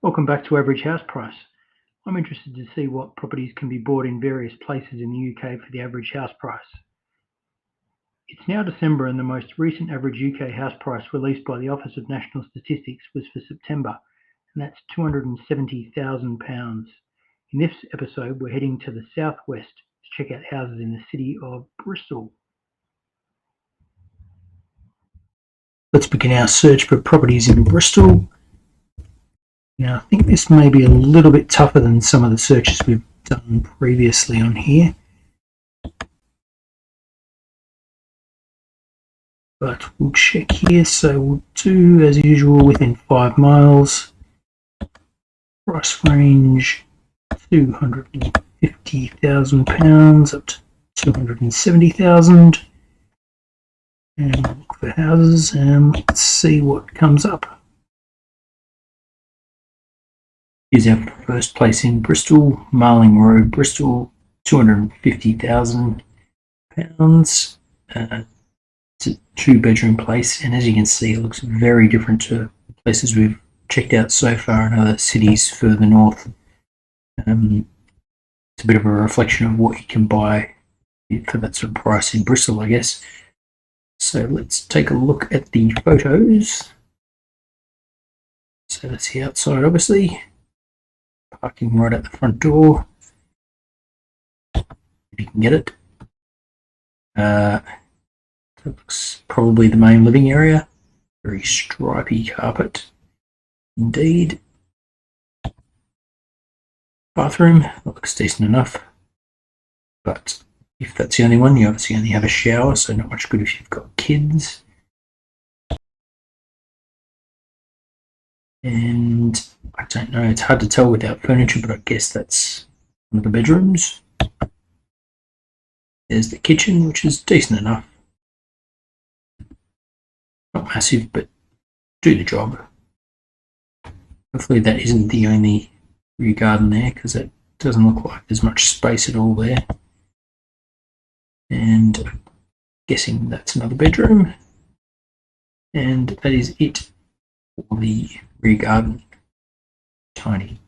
Welcome back to Average House Price. I'm interested to see what properties can be bought in various places in the UK for the average house price. It's now December and the most recent average UK house price released by the Office of National Statistics was for September, and that's £270,000. In this episode, we're heading to the southwest to check out houses in the city of Bristol. Let's begin our search for properties in Bristol. Now, I think this may be a little bit tougher than some of the searches we've done previously on here, but we'll check here. So we'll do, as usual, within 5 miles. Price range £250,000 up to £270,000. And we'll look for houses and let's see what comes up. Here's our first place in Bristol, Marling Road, Bristol, £250,000. It's a 2-bedroom place, and as you can see, it looks very different to places we've checked out so far in other cities further north. It's a bit of a reflection of what you can buy for that sort of price in Bristol, I guess. So let's take a look at the photos. So that's the outside, obviously. Parking right at the front door, if you can get it. That looks probably the main living area. Very stripy carpet indeed. Bathroom, that looks decent enough, but if that's the only one, you obviously only have a shower, so not much good if you've got kids. And I don't know, it's hard to tell without furniture, but I guess that's one of the bedrooms. There's the kitchen, which is decent enough. Not massive, but do the job. Hopefully that isn't the only rear garden there, because it doesn't look like there's much space at all there. And I'm guessing that's another bedroom. And that is it for the rear garden. Tiny.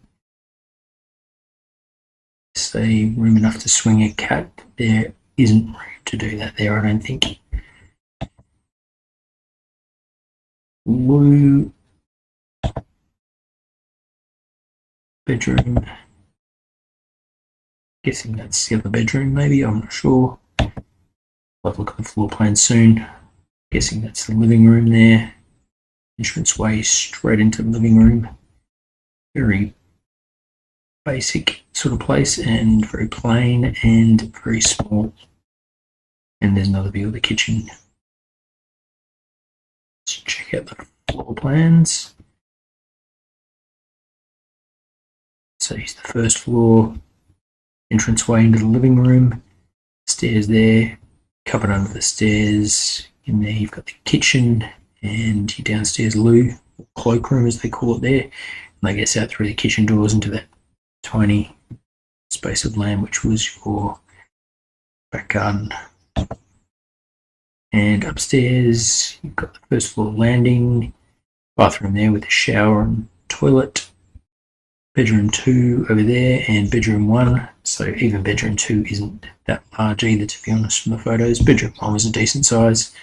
Say room enough to swing a cat. There isn't room to do that there, I don't think. Blue bedroom. Guessing that's the other bedroom, maybe, I'm not sure. I'll have a look at the floor plan soon. Guessing that's the living room there. Entranceway straight into the living room. Very basic sort of place and very plain and very small. And there's another view of the kitchen. Let's check out the floor plans. So here's the first floor, entranceway into the living room, stairs there, covered under the stairs. In there you've got the kitchen and your downstairs loo, or cloakroom as they call it there. And they get out through the kitchen doors into that tiny space of land which was your back garden. And upstairs you've got the first floor landing, bathroom there with a shower and toilet, bedroom 2 over there and bedroom 1, so even bedroom 2 isn't that large either, to be honest, from the photos. Bedroom 1 was a decent size,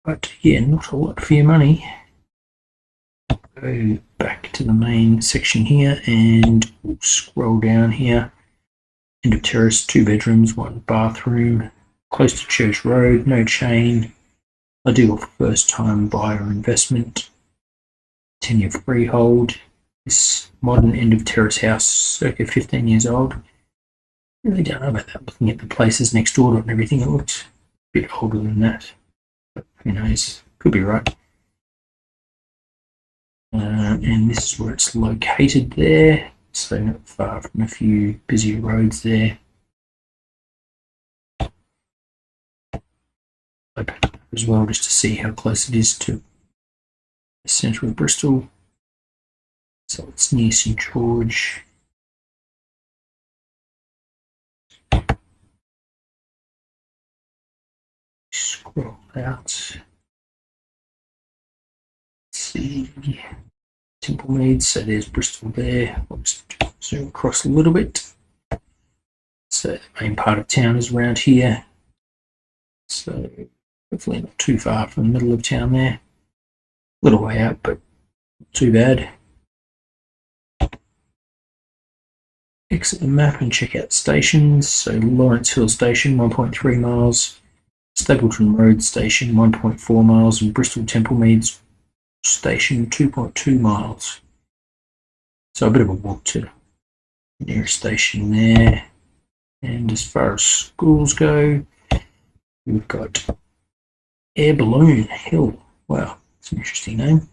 but yeah, not a lot for your money. Go back to the main section here and we'll scroll down here. End of terrace, 2 bedrooms, 1 bathroom, close to Church Road, no chain, ideal for first time buyer investment, 10-year freehold. This modern end of terrace house, circa 15 years old. Really don't know about that. Looking at the places next door to it and everything, it looks a bit older than that. But who knows? Could be right. And this is where it's located there, so not far from a few busy roads there. Open as well just to see how close it is to the centre of Bristol. So it's near St George. Scroll out. Let's see. Templemeads. So there's Bristol there. I'll just zoom across a little bit. So the main part of town is around here. So hopefully not too far from the middle of town there. A little way out, but not too bad. Exit the map and check out stations. So Lawrence Hill Station, 1.3 miles. Stapleton Road Station, 1.4 miles. And Bristol Templemeads Station, 2.2 miles. So a bit of a walk to the nearest station there. And as far as schools go, we've got Air Balloon Hill. Wow, that's an interesting name.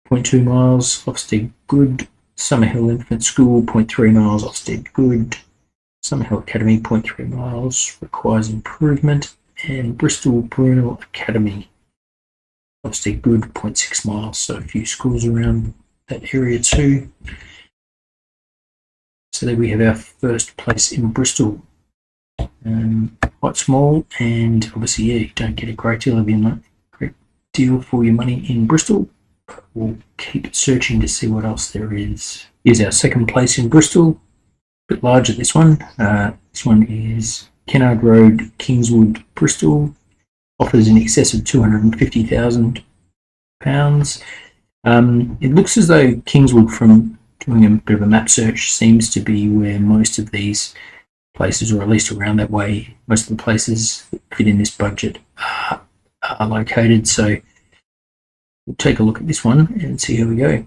0.2 miles. Ofsted Good. Summerhill Infant School, 0.3 miles. Ofsted Good. Summerhill Academy, 0.3 miles. Requires improvement. And Bristol Brunel Academy, Ofsted Good, 0.6 miles. So a few schools around that area too. So there we have our first place in Bristol. Quite small, and obviously, yeah, you don't get a great deal for your money in Bristol. But we'll keep searching to see what else there is. Here's our second place in Bristol. A bit larger, this one. This one is Kennard Road, Kingswood, Bristol. Offers in excess of £250,000. It looks as though Kingswood, from doing a bit of a map search, seems to be where most of these places, or at least around that way, most of the places that fit in this budget are located. So we'll take a look at this one and see how we go.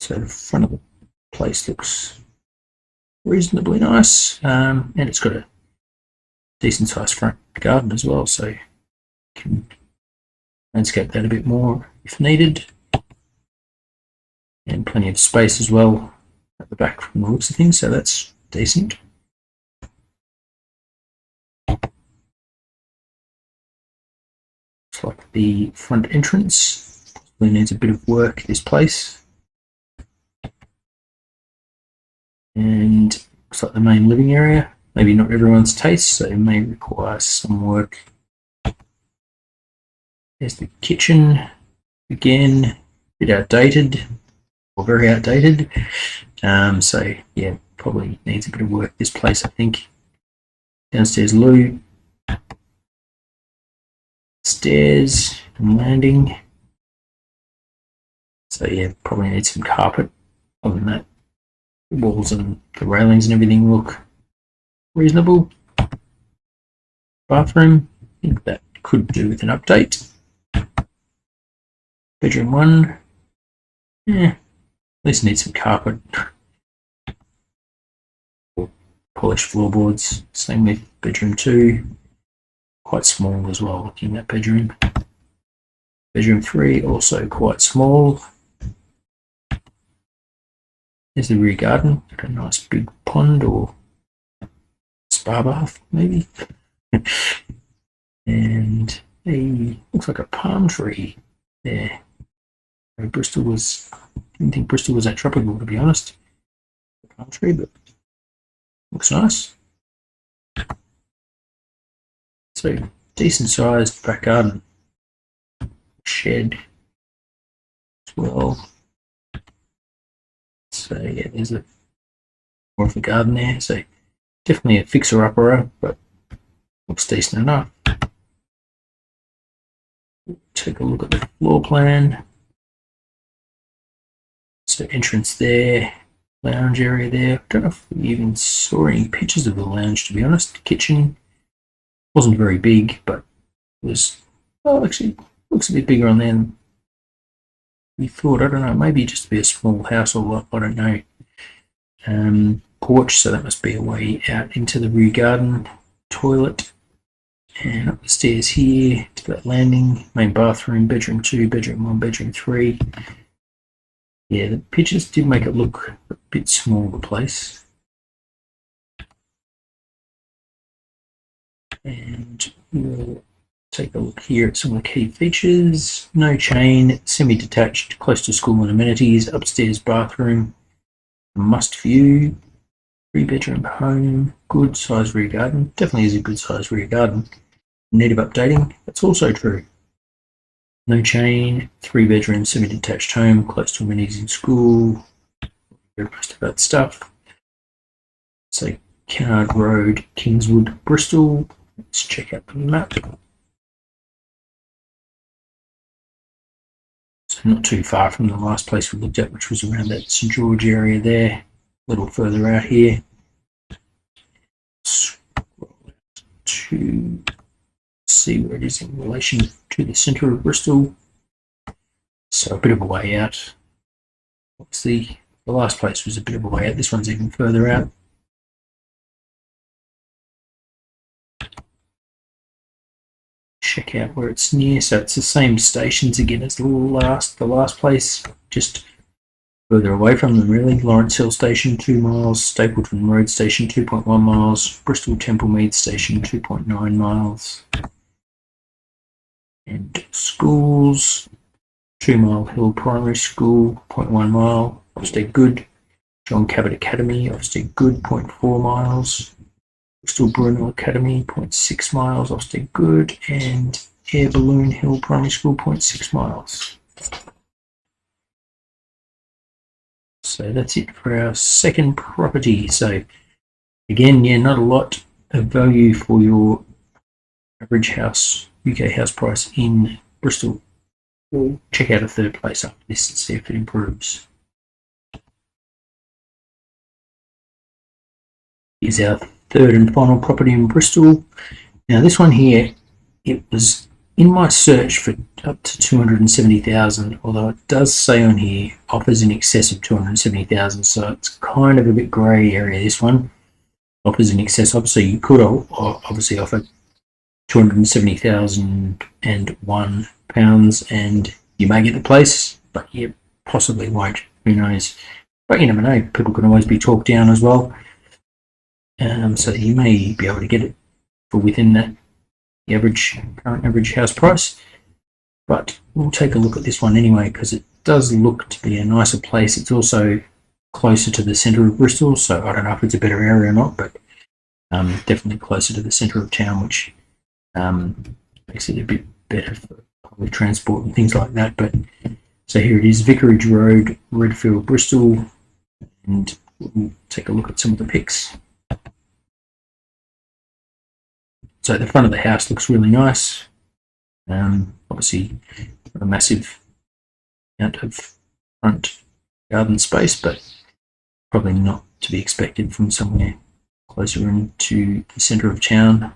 So the front of the place looks reasonably nice, and it's got a decent sized front garden as well, so you can landscape that a bit more if needed, and plenty of space as well at the back from the looks of things, so that's decent. Looks like the front entrance probably needs a bit of work, this place. And looks like the main living area. Maybe not everyone's taste, so it may require some work. There's the kitchen. Again, a bit outdated, or very outdated. So yeah, probably needs a bit of work, this place, I think. Downstairs loo. Stairs and landing. So yeah, probably needs some carpet. Other than that, the walls and the railings and everything look reasonable. Bathroom, I think that could do with an update. Bedroom 1, yeah, at least needs some carpet. Polished floorboards, same with bedroom 2. Quite small as well, looking at bedroom. Bedroom 3, also quite small. There's the rear garden, got a nice big pond or spa bath, maybe. And looks like a palm tree there. Didn't think Bristol was that tropical, to be honest. The palm tree, but looks nice. So decent sized back garden. Shed as well. So yeah, there's more of a garden there. So definitely a fixer-upper, but looks decent enough. Take a look at the floor plan. So entrance there, lounge area there. I don't know if we even saw any pictures of the lounge, to be honest. Kitchen wasn't very big, but it was, well, actually looks a bit bigger on there than we thought. I don't know, maybe just be a small house or what, I don't know. Porch, so that must be a way out into the rear garden. Toilet, and up the stairs here to that landing. Main bathroom, bedroom 2, bedroom 1, bedroom 3. Yeah, the pictures did make it look a bit small, the place. And we'll take a look here at some of the key features. No chain, semi-detached, close to school and amenities, upstairs bathroom, must view, 3-bedroom home, good size rear garden. Definitely is a good size rear garden. Need of updating, that's also true. No chain, 3-bedroom, semi-detached home, close to amenities in school, most of that stuff. So Kennard Road, Kingswood, Bristol. Let's check out the map. So not too far from the last place we looked at, which was around that St George area there, a little further out here. Scroll out to see where it is in relation to the centre of Bristol. So a bit of a way out. Obviously, the last place was a bit of a way out. This one's even further out. Check out where it's near. So it's the same stations again as the last place, just further away from them really. Lawrence Hill Station 2 miles, Stapleton Road Station 2.1 miles, Bristol Temple Mead Station 2.9 miles. And schools, 2 Mile Hill Primary School, 0.1 mile, Ofsted Good, John Cabot Academy, Ofsted Good, 0.4 miles, Bristol Brunel Academy, 0.6 miles, Ofsted Good, and Air Balloon Hill Primary School, 0.6 miles. So that's it for our second property. So again, yeah, not a lot of value for your average house, UK house price in Bristol. We'll check out a third place after this and see if it improves. Here's our third and final property in Bristol. Now this one here, it was in my search for up to 270,000, although it does say on here offers in excess of 270,000, so it's kind of a bit grey area. This one offers in excess. Obviously, you could obviously offer £270,001, and you may get the place, but you possibly won't. Who knows? But you never know. People can always be talked down as well. So you may be able to get it for within that current average house price. But we'll take a look at this one anyway, because it does look to be a nicer place. It's also closer to the centre of Bristol, so I don't know if it's a better area or not, but definitely closer to the centre of town, which makes it a bit better for public transport and things like that. But so here it is, Vicarage Road, Redfield, Bristol, and we'll take a look at some of the pics. So the front of the house looks really nice. Obviously, a massive amount of front garden space, but probably not to be expected from somewhere closer into the centre of town.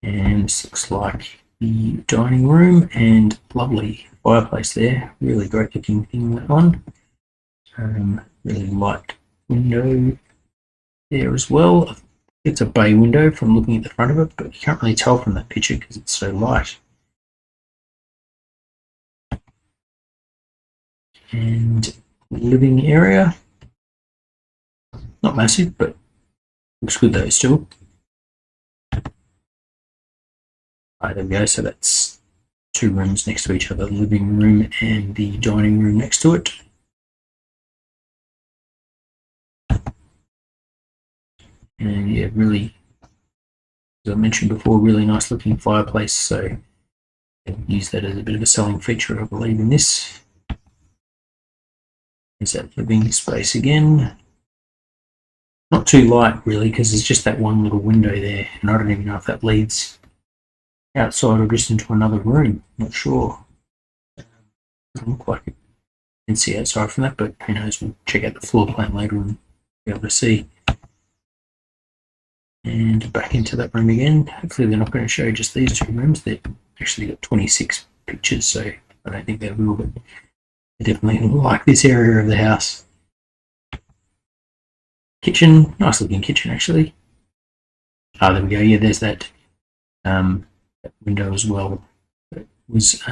And this looks like the dining room, and lovely fireplace there. Really great looking thing, that one. Really light window there as well. It's a bay window from looking at the front of it, but you can't really tell from that picture because it's so light. And living area, not massive, but looks good though still. Right, there we go. So that's 2 rooms next to each other, the living room and the dining room next to it. And yeah, really, as I mentioned before, really nice looking fireplace, so I'll use that as a bit of a selling feature, I believe, in this. There's that living space again. Not too light really, because there's just that one little window there, and I don't even know if that leads outside or just into another room. Not sure. Doesn't look like it. You can see outside from that, but who knows, we'll check out the floor plan later and be able to see. And back into that room again. Hopefully they're not going to show just these 2 rooms. They've actually got 26 pictures, so I don't think they will, but they definitely like this area of the house. Kitchen, nice looking kitchen actually. Ah, there we go. Yeah, there's that window as well. That was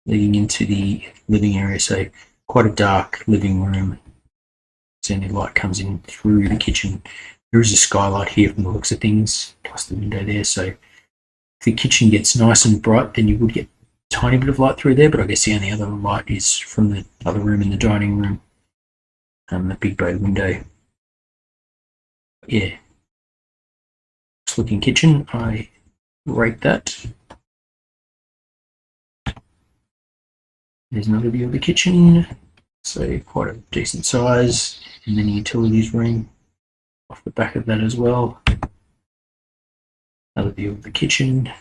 leading into the living area, so quite a dark living room. So any light comes in through the kitchen. There is a skylight here from the looks of things, plus the window there. So if the kitchen gets nice and bright, then you would get a tiny bit of light through there, but I guess the only other light is from the other room in the dining room, the big bay window. Yeah, nice looking kitchen. I rate that. There's another view of the kitchen, so quite a decent size, and then the utilities room off the back of that as well. Another view of the kitchen.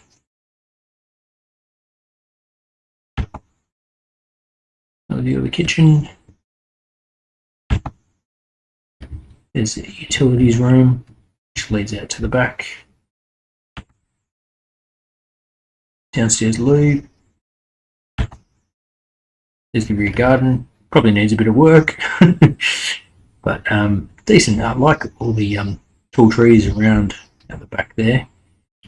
Another view of the kitchen. There's the utilities room, which leads out to the back. Downstairs loo. There's the rear garden. Probably needs a bit of work, but decent. I like all the tall trees around at the back there.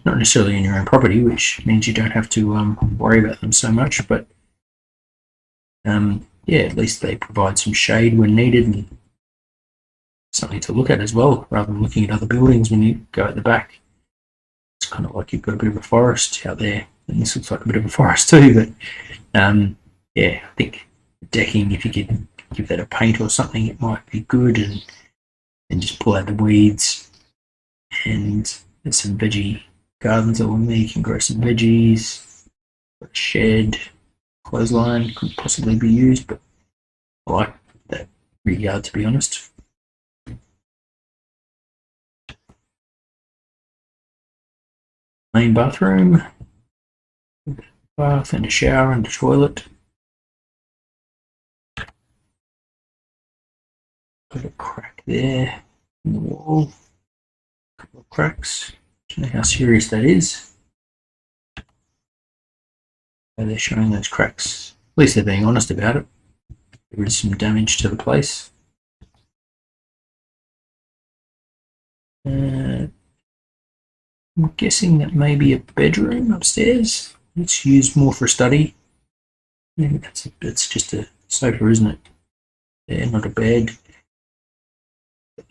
Not necessarily in your own property, which means you don't have to worry about them so much. But yeah, at least they provide some shade when needed and something to look at as well, rather than looking at other buildings when you go at the back. It's kind of like you've got a bit of a forest out there, and this looks like a bit of a forest too. But yeah, I think decking, if you could give that a paint or something, it might be good, and just pull out the weeds. And there's some veggie gardens along there. You can grow some veggies. A shed, clothesline could possibly be used, but I like that rear yard, to be honest. Main bathroom, bath and a shower and a toilet. Got a crack there in the wall. A couple of cracks. Don't know how serious that is. So they're showing those cracks. At least they're being honest about it. There is some damage to the place. I'm guessing that may be a bedroom upstairs. It's used more for study. I think that's just a sofa, isn't it? Yeah, not a bed.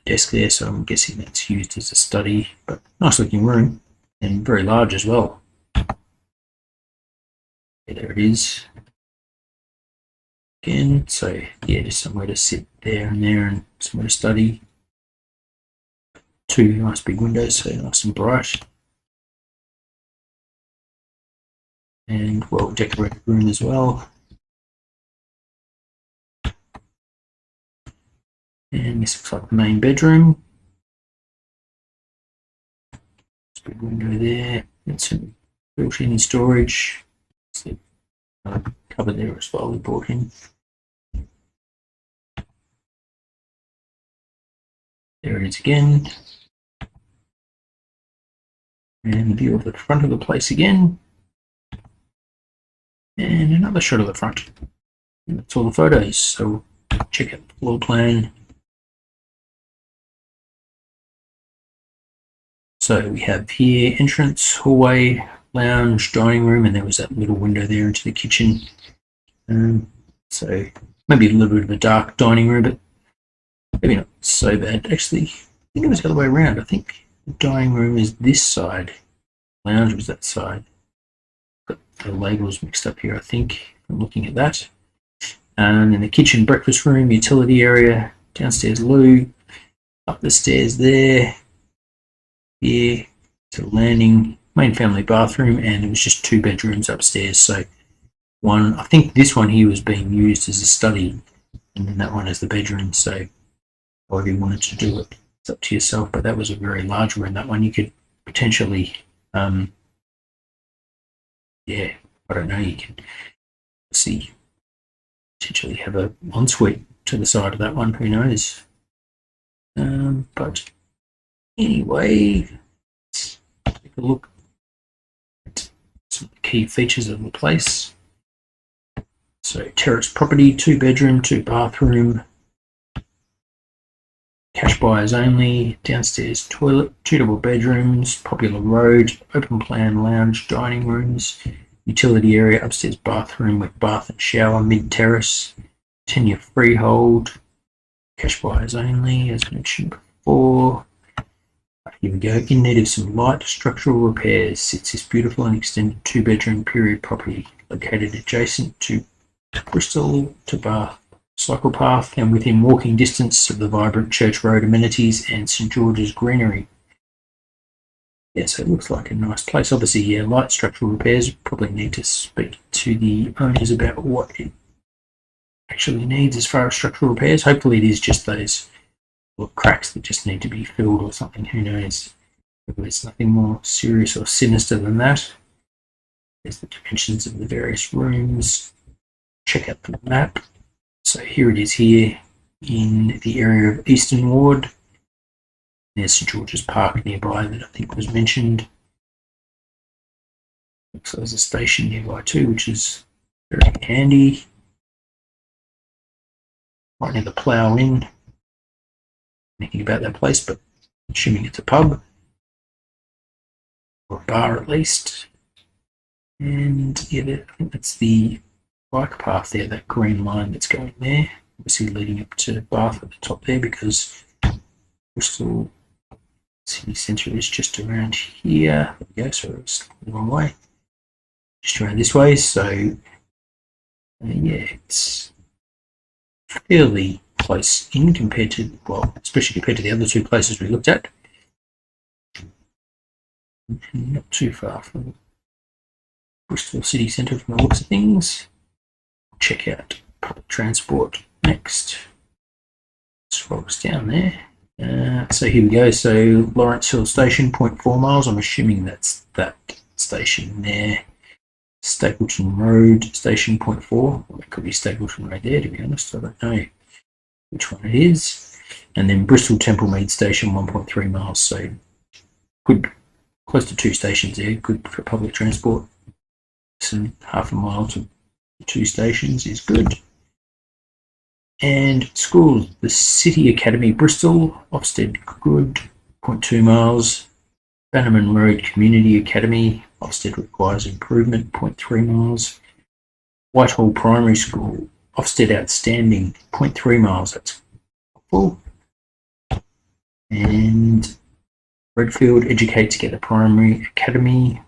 Desk there, so I'm guessing that's used as a study. But nice looking room, and very large as well. Yeah, there it is. Again, so yeah, just somewhere to sit there and somewhere to study. Two nice big windows, so nice and bright. And well decorated room as well. And this looks like the main bedroom. Big window there, and some built-in storage. So, cupboard there as well we brought in. There it is again. And the view of the front of the place again. And another shot of the front. And that's all the photos. So check out the floor plan. So we have here entrance, hallway, lounge, dining room, and there was that little window there into the kitchen. So maybe a little bit of a dark dining room, but maybe not so bad. Actually, I think it was the other way around. I think the dining room is this side. Lounge was that side. Got the labels mixed up here, I think. I'm looking at that. And then the kitchen, breakfast room, utility area, downstairs loo, up the stairs there. Here to landing, main family bathroom, and it was just 2 bedrooms upstairs. So one, I think this one here was being used as a study, and then that one as the bedroom. So however you wanted to do it, it's up to yourself. But that was a very large room. That one you could potentially, yeah, I don't know. You can see potentially have a ensuite to the side of that one. Who knows? But anyway, let's take a look at some key features of the place. So terrace property, 2 bedroom, 2 bathroom, cash buyers only, downstairs toilet, 2 double bedrooms, popular road, open plan lounge, dining rooms, utility area, upstairs bathroom with bath and shower, mid terrace, 10-year freehold, cash buyers only, as mentioned before. Here we go. In need of some light structural repairs sits this beautiful and extended 2-bedroom period property located adjacent to Bristol to Bath cycle path and within walking distance of the vibrant Church Road amenities and St George's Greenery. Yeah, so it looks like a nice place. Obviously, yeah, light structural repairs. Probably need to speak to the owners about what it actually needs as far as structural repairs. Hopefully, it is just those cracks that just need to be filled or something. Who knows? Hopefully, it's nothing more serious or sinister than that. There's the dimensions of the various rooms. Check out the map. So here it is here in the area of Eastern Ward. There's St George's Park nearby that I think was mentioned. So there's a station nearby too, which is very handy. Right near the Plough Inn. Thinking about that place, but assuming it's a pub or a bar at least. And yeah, I think that's the bike path there, that green line that's going there. Obviously leading up to Bath at the top there, because Bristol City Centre is just around here. There we go, so it's the wrong way. Just around this way, so yeah, it's fairly close in compared to, well, especially compared to the other two places we looked at. Not too far from Bristol City Centre from the looks of things. Check out public transport next. Scroll us down there. So here we go. So Lawrence Hill Station, 0.4 miles. I'm assuming that's that station there. Stapleton Road Station, 0.4. Well, it could be Stapleton Road there, to be honest. I don't know which one it is. And then Bristol Templemead Station, 1.3 miles. So good, close to 2 stations there. Good for public transport. So half a mile to 2 stations is good. And schools, the City Academy Bristol, Ofsted good, 0.2 miles. Bannerman Road Community Academy, Ofsted requires improvement, 0.3 miles. Whitehall Primary School, Ofsted outstanding, 0.3 miles. That's full. And Redfield Educate Together Primary Academy,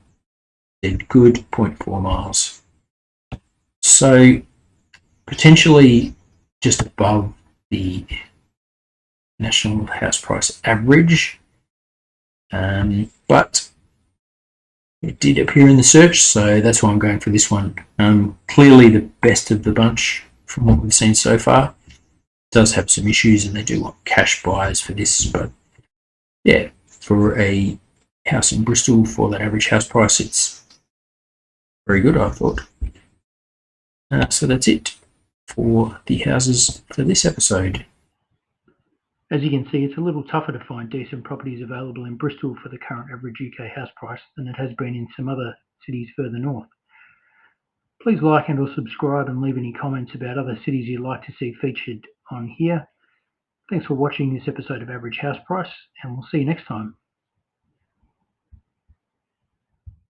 did good, 0.4 miles. So potentially just above the national house price average, but it did appear in the search, so that's why I'm going for this one. Clearly the best of the bunch from what we've seen so far. It does have some issues, and they do want cash buyers for this, but yeah, for a house in Bristol for that average house price, it's very good, I thought. So that's it for the houses for this episode. As you can see, it's a little tougher to find decent properties available in Bristol for the current average UK house price than it has been in some other cities further north. Please like and or subscribe and leave any comments about other cities you'd like to see featured on here. Thanks for watching this episode of Average House Price, and we'll see you next time.